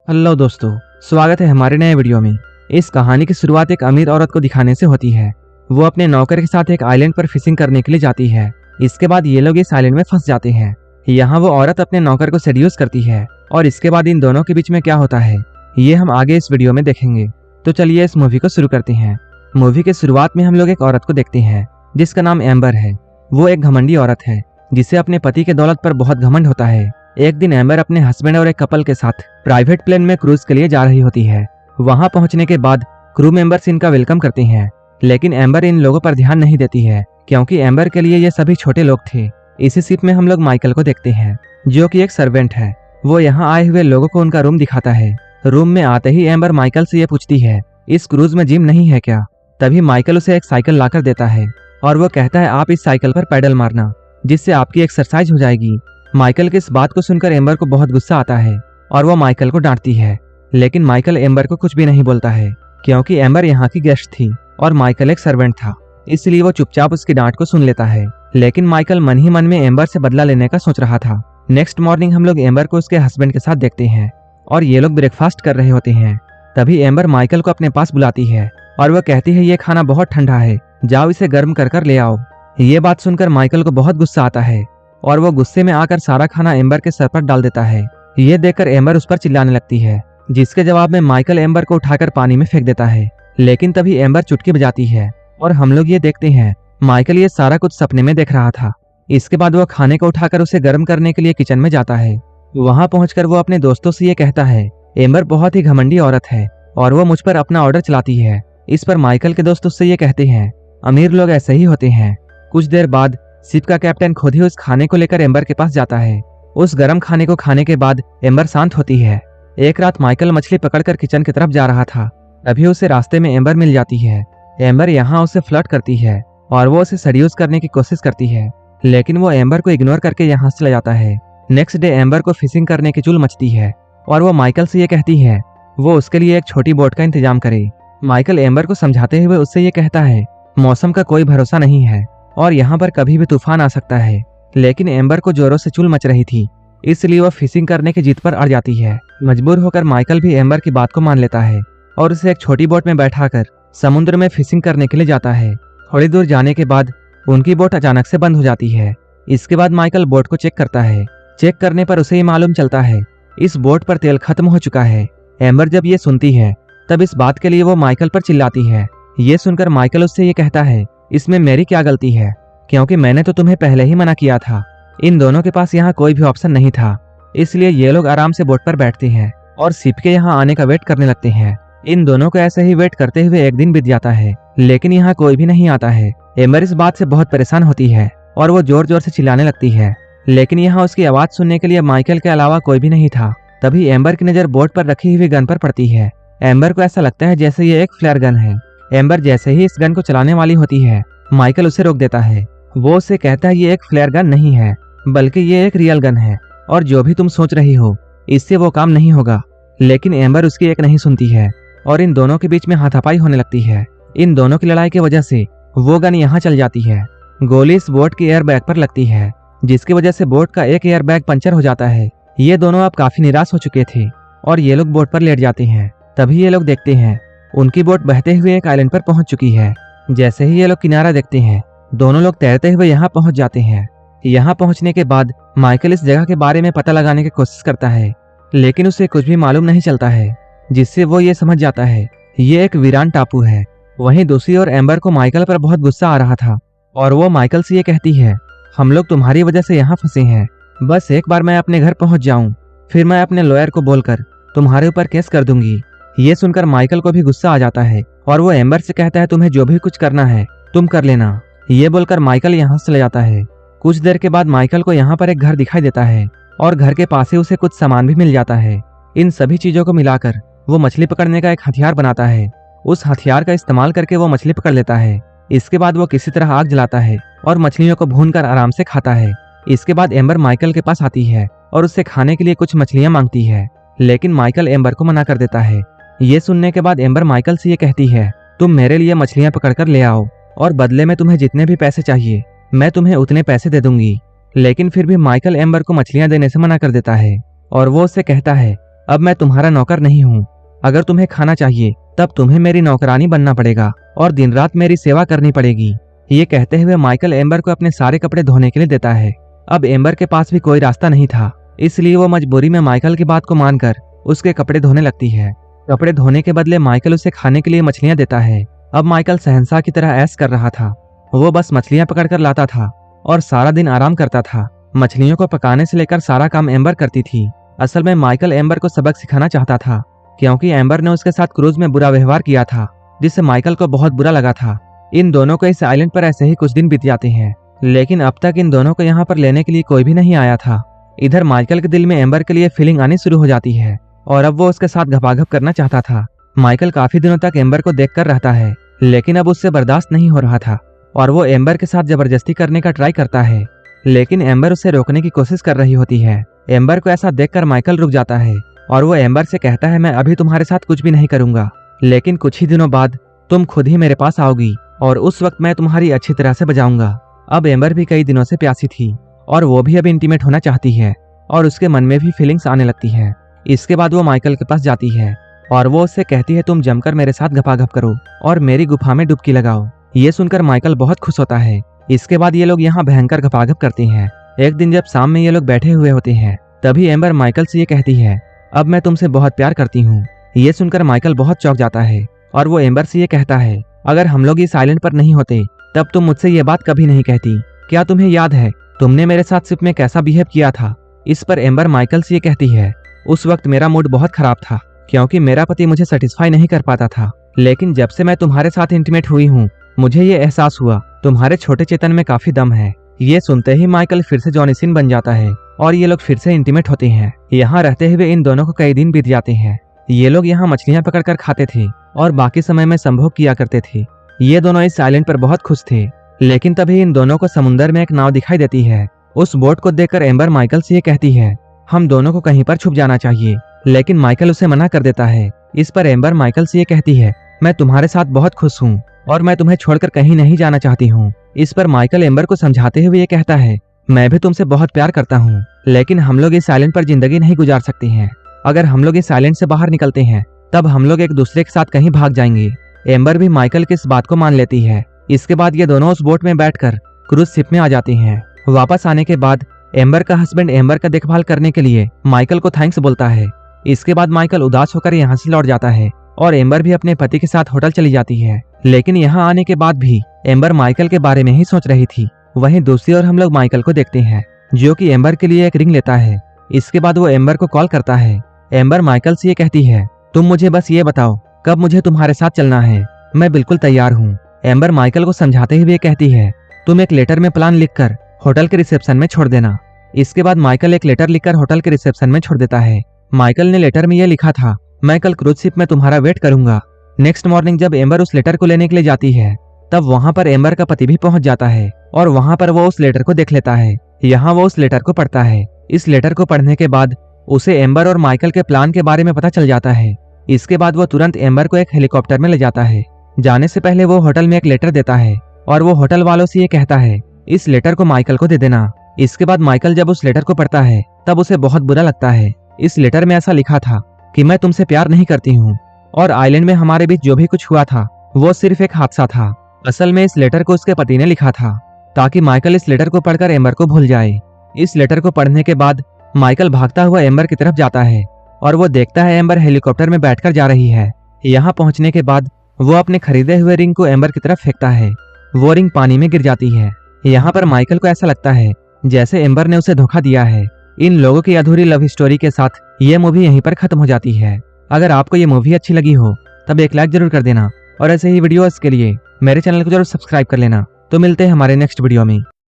Hello दोस्तों, स्वागत है हमारे नए वीडियो में। इस कहानी की शुरुआत एक अमीर औरत को दिखाने से होती है। वो अपने नौकर के साथ एक आइलैंड पर फिशिंग करने के लिए जाती है। इसके बाद ये लोग इस आइलैंड में फंस जाते हैं। यहाँ वो औरत अपने नौकर को सेड्यूस करती है और इसके बाद इन दोनों के बीच में क्या होता है ये हम आगे इस वीडियो में देखेंगे। तो चलिए इस मूवी को शुरू करते हैं। मूवी के शुरुआत में हम लोग एक औरत को देखते हैं जिसका नाम एम्बर है। वो एक घमंडी औरत है जिसे अपने पति के दौलत पर बहुत घमंड होता है। एक दिन एम्बर अपने हस्बैंड और एक कपल के साथ प्राइवेट प्लेन में क्रूज के लिए जा रही होती है। वहां पहुंचने के बाद क्रू मेंबर्स इनका वेलकम करते हैं, लेकिन एम्बर इन लोगों पर ध्यान नहीं देती है क्योंकि एम्बर के लिए ये सभी छोटे लोग थे। इसी शिप में हम लोग माइकल को देखते हैं जो कि एक सर्वेंट है। वो यहाँ आए हुए लोगों को उनका रूम दिखाता है। रूम में आते ही एम्बर माइकल से ये पूछती है, इस क्रूज में जिम नहीं है क्या? तभी माइकल उसे एक साइकिल लाकर देता है और वो कहता है आप इस साइकिल पर पैडल मारना जिससे आपकी एक्सरसाइज हो जाएगी। माइकल की इस बात को सुनकर एम्बर को बहुत गुस्सा आता है और वो माइकल को डांटती है, लेकिन माइकल एम्बर को कुछ भी नहीं बोलता है क्योंकि एम्बर यहाँ की गेस्ट थी और माइकल एक सर्वेंट था, इसलिए वो चुपचाप उसकी डांट को सुन लेता है। लेकिन माइकल मन ही मन में एम्बर से बदला लेने का सोच रहा था। नेक्स्ट मॉर्निंग हम लोग एम्बर को उसके हस्बैंड के साथ देखते हैं और ये लोग ब्रेकफास्ट कर रहे होते हैं। तभी एम्बर माइकल को अपने पास बुलाती है और वह कहती है ये खाना बहुत ठंडा है, जाओ इसे गर्म कर कर ले आओ। ये बात सुनकर माइकल को बहुत गुस्सा आता है और वो गुस्से में आकर सारा खाना एम्बर के सर पर डाल देता है। ये देखकर एम्बर उस पर चिल्लाने लगती है, जिसके जवाब में माइकल एम्बर को उठाकर पानी में फेंक देता है। लेकिन तभी एम्बर चुटकी बजाती है और हम लोग ये देखते हैं माइकल ये सारा कुछ सपने में देख रहा था। इसके बाद वो खाने को उठाकर उसे गर्म करने के लिए किचन में जाता है। वहां पहुंचकर वो अपने दोस्तों से ये कहता है, एम्बर बहुत ही घमंडी औरत है और वो मुझ पर अपना ऑर्डर चलाती है। इस पर माइकल के दोस्त उससे ये कहते हैं, अमीर लोग ऐसे ही होते हैं। कुछ देर बाद शिप का कैप्टन खुद ही उस खाने को लेकर एम्बर के पास जाता है। उस गर्म खाने को खाने के बाद एम्बर शांत होती है। एक रात माइकल मछली पकड़कर किचन की तरफ जा रहा था, तभी उसे रास्ते में एम्बर मिल जाती है। एम्बर यहाँ उसे फ्लर्ट करती है और वो उसे सेड्यूस करने की कोशिश करती है, लेकिन वो एम्बर को इग्नोर करके यहाँ से चला जाता है। नेक्स्ट डे एम्बर को फिशिंग करने की चुल मचती है और वो माइकल से ये कहती है वो उसके लिए एक छोटी बोट का इंतजाम करे। माइकल एम्बर को समझाते हुए उससे ये कहता है मौसम का कोई भरोसा नहीं है और यहाँ पर कभी भी तूफान आ सकता है। लेकिन एम्बर को जोरों से चुल मच रही थी, इसलिए वह फिशिंग करने की जिद पर अड़ जाती है। मजबूर होकर माइकल भी एम्बर की बात को मान लेता है और उसे एक छोटी बोट में बैठाकर समुद्र में फिशिंग करने के लिए जाता है। थोड़ी दूर जाने के बाद उनकी बोट अचानक से बंद हो जाती है। इसके बाद माइकल बोट को चेक करता है। चेक करने पर उसे ये मालूम चलता है इस बोट पर तेल खत्म हो चुका है। एम्बर जब ये सुनती है तब इस बात के लिए वो माइकल पर चिल्लाती है। ये सुनकर माइकल उससे ये कहता है, इसमें मेरी क्या गलती है, क्योंकि मैंने तो तुम्हें पहले ही मना किया था। इन दोनों के पास यहाँ कोई भी ऑप्शन नहीं था, इसलिए ये लोग आराम से बोट पर बैठते हैं और शिप के यहाँ आने का वेट करने लगते हैं। इन दोनों को ऐसे ही वेट करते हुए एक दिन बीत जाता है, लेकिन यहाँ कोई भी नहीं आता है। एम्बर इस बात से बहुत परेशान होती है और वो जोर जोर से चिल्लाने लगती है, लेकिन यहाँ उसकी आवाज सुनने के लिए माइकल के अलावा कोई भी नहीं था। तभी एम्बर की नजर बोट पर रखी हुई गन पर पड़ती है। एम्बर को ऐसा लगता है जैसे ये एक फ्लेयर गन है। एम्बर जैसे ही इस गन को चलाने वाली होती है, माइकल उसे रोक देता है। वो उसे कहता है ये एक फ्लेयर गन नहीं है, बल्कि ये एक रियल गन है और जो भी तुम सोच रही हो इससे वो काम नहीं होगा। लेकिन एम्बर उसकी एक नहीं सुनती है और इन दोनों के बीच में हाथापाई होने लगती है। इन दोनों की लड़ाई की वजह से वो गन यहाँ चल जाती है। गोली इस बोट के एयर बैग पर लगती है, जिसकी वजह से बोट का एक एयर बैग पंचर हो जाता है। ये दोनों अब काफी निराश हो चुके थे और ये लोग बोट पर लेट जाते हैं। तभी ये लोग देखते हैं उनकी बोट बहते हुए एक आइलैंड पर पहुंच चुकी है। जैसे ही ये लोग किनारा देखते हैं, दोनों लोग तैरते हुए यहाँ पहुंच जाते हैं। यहाँ पहुंचने के बाद माइकल इस जगह के बारे में पता लगाने की कोशिश करता है, लेकिन उसे कुछ भी मालूम नहीं चलता है, जिससे वो ये समझ जाता है ये एक वीरान टापू है। वहीं दूसरी ओर एम्बर को माइकल पर बहुत गुस्सा आ रहा था और वो माइकल से ये कहती है, हम लोग तुम्हारी वजह से यहाँ फंसे हैं। बस एक बार मैं अपने घर पहुंच जाऊं, फिर मैं अपने लॉयर को बोलकर तुम्हारे ऊपर केस कर दूंगी। ये सुनकर माइकल को भी गुस्सा आ जाता है और वो एम्बर से कहता है तुम्हें जो भी कुछ करना है तुम कर लेना। ये बोलकर माइकल यहाँ से चला जाता है। कुछ देर के बाद माइकल को यहाँ पर एक घर दिखाई देता है और घर के पास ही उसे कुछ सामान भी मिल जाता है। इन सभी चीजों को मिलाकर वो मछली पकड़ने का एक हथियार बनाता है। उस हथियार का इस्तेमाल करके वो मछली पकड़ लेता है। इसके बाद वो किसी तरह आग जलाता है और मछलियों को भूनकर आराम से खाता है। इसके बाद एम्बर माइकल के पास आती है और उससे खाने के लिए कुछ मछलियां मांगती है, लेकिन माइकल एम्बर को मना कर देता है। ये सुनने के बाद एम्बर माइकल से ये कहती है, तुम मेरे लिए मछलियां पकड़कर ले आओ और बदले में तुम्हें जितने भी पैसे चाहिए मैं तुम्हें उतने पैसे दे दूंगी। लेकिन फिर भी माइकल एम्बर को मछलियां देने से मना कर देता है और वो उससे कहता है अब मैं तुम्हारा नौकर नहीं हूँ। अगर तुम्हें खाना चाहिए तब तुम्हें मेरी नौकरानी बनना पड़ेगा और दिन रात मेरी सेवा करनी पड़ेगी। ये कहते हुए माइकल एम्बर को अपने सारे कपड़े धोने के लिए देता है। अब एम्बर के पास भी कोई रास्ता नहीं था, इसलिए वो मजबूरी में माइकल की बात को मानकर उसके कपड़े धोने लगती है। कपड़े धोने के बदले माइकल उसे खाने के लिए मछलियां देता है। अब माइकल शहंशाह की तरह ऐश कर रहा था। वो बस मछलियां पकड़कर लाता था और सारा दिन आराम करता था। मछलियों को पकाने से लेकर सारा काम एम्बर करती थी। असल में माइकल एम्बर को सबक सिखाना चाहता था, क्योंकि एम्बर ने उसके साथ क्रूज में बुरा व्यवहार किया था, जिससे माइकल को बहुत बुरा लगा था। इन दोनों को इस आइलैंड पर ऐसे ही कुछ दिन बीत जाते हैं, लेकिन अब तक इन दोनों को यहाँ पर लेने के लिए कोई भी नहीं आया था। इधर माइकल के दिल में एम्बर के लिए फीलिंग आनी शुरू हो जाती है और अब वो उसके साथ घपाघप करना चाहता था। माइकल काफी दिनों तक एम्बर को देखकर रहता है, लेकिन अब उससे बर्दाश्त नहीं हो रहा था और वो एम्बर के साथ जबरदस्ती करने का ट्राई करता है, लेकिन एम्बर उसे रोकने की कोशिश कर रही होती है। एम्बर को ऐसा देखकर माइकल रुक जाता है और वो एम्बर से कहता है, मैं अभी तुम्हारे साथ कुछ भी नहीं करूंगा, लेकिन कुछ ही दिनों बाद तुम खुद ही मेरे पास आओगी और उस वक्त मैं तुम्हारी अच्छी तरह से बजाऊंगा। अब एम्बर भी कई दिनों से प्यासी थी और वो भी अब इंटीमेट होना चाहती है और उसके मन में भी फीलिंग्स आने लगती है। इसके बाद वो माइकल के पास जाती है और वो उससे कहती है, तुम जमकर मेरे साथ घपाघप करो और मेरी गुफा में डुबकी लगाओ। ये सुनकर माइकल बहुत खुश होता है। इसके बाद ये लोग यहाँ भयंकर घपाघप करते हैं। एक दिन जब शाम में ये लोग बैठे हुए होते हैं, तभी एम्बर माइकल से ये कहती है, अब मैं तुमसे बहुत प्यार करती हूँ। ये सुनकर माइकल बहुत चौंक जाता है और वो एम्बर से ये कहता है, अगर हम लोग इस आइलैंड पर नहीं होते तब तुम मुझसे ये बात कभी नहीं कहती। क्या तुम्हें याद है तुमने मेरे साथ शिप में कैसा बिहेव किया था? इस पर एम्बर माइकल से ये कहती है, उस वक्त मेरा मूड बहुत खराब था, क्योंकि मेरा पति मुझे सेटिस्फाई नहीं कर पाता था, लेकिन जब से मैं तुम्हारे साथ इंटीमेट हुई हूँ, मुझे ये एहसास हुआ तुम्हारे छोटे चेतन में काफी दम है। ये सुनते ही माइकल फिर से जॉनी सिन बन जाता है और ये लोग फिर से इंटीमेट होते हैं। यहाँ रहते हुए इन दोनों को कई दिन बीत जाते हैं। ये लोग यहाँ मछलियाँ पकड़कर खाते थे और बाकी समय में संभोग किया करते थे। ये दोनों इस आइलैंड पर बहुत खुश थे, लेकिन तभी इन दोनों को समुंदर में एक नाव दिखाई देती है। उस बोट को देखकर एम्बर माइकल से ये कहती है, हम दोनों को कहीं पर छुप जाना चाहिए, लेकिन माइकल उसे मना कर देता है। इस पर एम्बर माइकल से ये कहती है, मैं तुम्हारे साथ बहुत खुश हूँ और मैं तुम्हें छोड़कर कहीं नहीं जाना चाहती हूँ। इस पर माइकल एम्बर को समझाते हुए ये कहता है, मैं भी तुमसे बहुत प्यार करता हूँ, लेकिन हम लोग इस आइलैंड पर जिंदगी नहीं गुजार सकते हैं। अगर हम लोग इस आइलैंड से बाहर निकलते हैं तब हम लोग एक दूसरे के साथ कहीं भाग जाएंगे। एम्बर भी माइकल की इस बात को मान लेती है। इसके बाद ये दोनों उस बोट में बैठकर क्रूज शिप में आ जाते हैं। वापस आने के बाद एम्बर का हस्बैंड एम्बर का देखभाल करने के लिए माइकल को थैंक्स बोलता है। इसके बाद माइकल उदास होकर यहाँ से लौट जाता है और एम्बर भी अपने पति के साथ होटल चली जाती है। लेकिन यहाँ आने के बाद भी एम्बर माइकल के बारे में ही सोच रही थी। वहीं दूसरी ओर हम लोग माइकल को देखते हैं, जो कि एम्बर के लिए एक रिंग लेता है। इसके बाद वो एम्बर को कॉल करता है। एम्बर माइकल से ये कहती है, तुम मुझे बस ये बताओ कब मुझे तुम्हारे साथ चलना है, मैं बिल्कुल तैयार हूँ। एम्बर माइकल को समझाते हुए कहती है, तुम एक लेटर में प्लान लिखकर होटल के रिसेप्शन में छोड़ देना। इसके बाद माइकल एक लेटर लिखकर होटल के रिसेप्शन में छोड़ देता है। माइकल ने लेटर में यह लिखा था, मैं कल क्रूज शिप में तुम्हारा वेट करूंगा। नेक्स्ट मॉर्निंग जब एम्बर उस लेटर को लेने के लिए जाती है, तब वहां पर एम्बर का पति भी पहुंच जाता है और वहां पर वो उस लेटर को देख लेता है। यहाँ वो उस लेटर को पढ़ता है। इस लेटर को पढ़ने के बाद उसे एम्बर और माइकल के प्लान के बारे में पता चल जाता है। इसके बाद वो तुरंत एम्बर को एक हेलीकॉप्टर में ले जाता है। जाने से पहले वो होटल में एक लेटर देता है और वो होटल वालों से ये कहता है, इस लेटर को माइकल को दे देना। इसके बाद माइकल जब उस लेटर को पढ़ता है तब उसे बहुत बुरा लगता है। इस लेटर में ऐसा लिखा था कि मैं तुमसे प्यार नहीं करती हूँ और आइलैंड में हमारे बीच जो भी कुछ हुआ था वो सिर्फ एक हादसा था। असल में इस लेटर को उसके पति ने लिखा था ताकि माइकल इस लेटर को पढ़कर एम्बर को भूल जाए। इस लेटर को पढ़ने के बाद माइकल भागता हुआ एम्बर की तरफ जाता है और वो देखता है एम्बर हेलीकॉप्टर में बैठकर जा रही है। यहाँ पहुंचने के बाद वो अपने खरीदे हुए रिंग को एम्बर की तरफ फेंकता है। वो रिंग पानी में गिर जाती है। यहाँ पर माइकल को ऐसा लगता है जैसे एम्बर ने उसे धोखा दिया है। इन लोगों की अधूरी लव स्टोरी के साथ ये मूवी यहीं पर खत्म हो जाती है। अगर आपको ये मूवी अच्छी लगी हो तब एक लाइक जरूर कर देना और ऐसे ही वीडियोस के लिए मेरे चैनल को जरूर सब्सक्राइब कर लेना। तो मिलते हैं हमारे नेक्स्ट वीडियो में।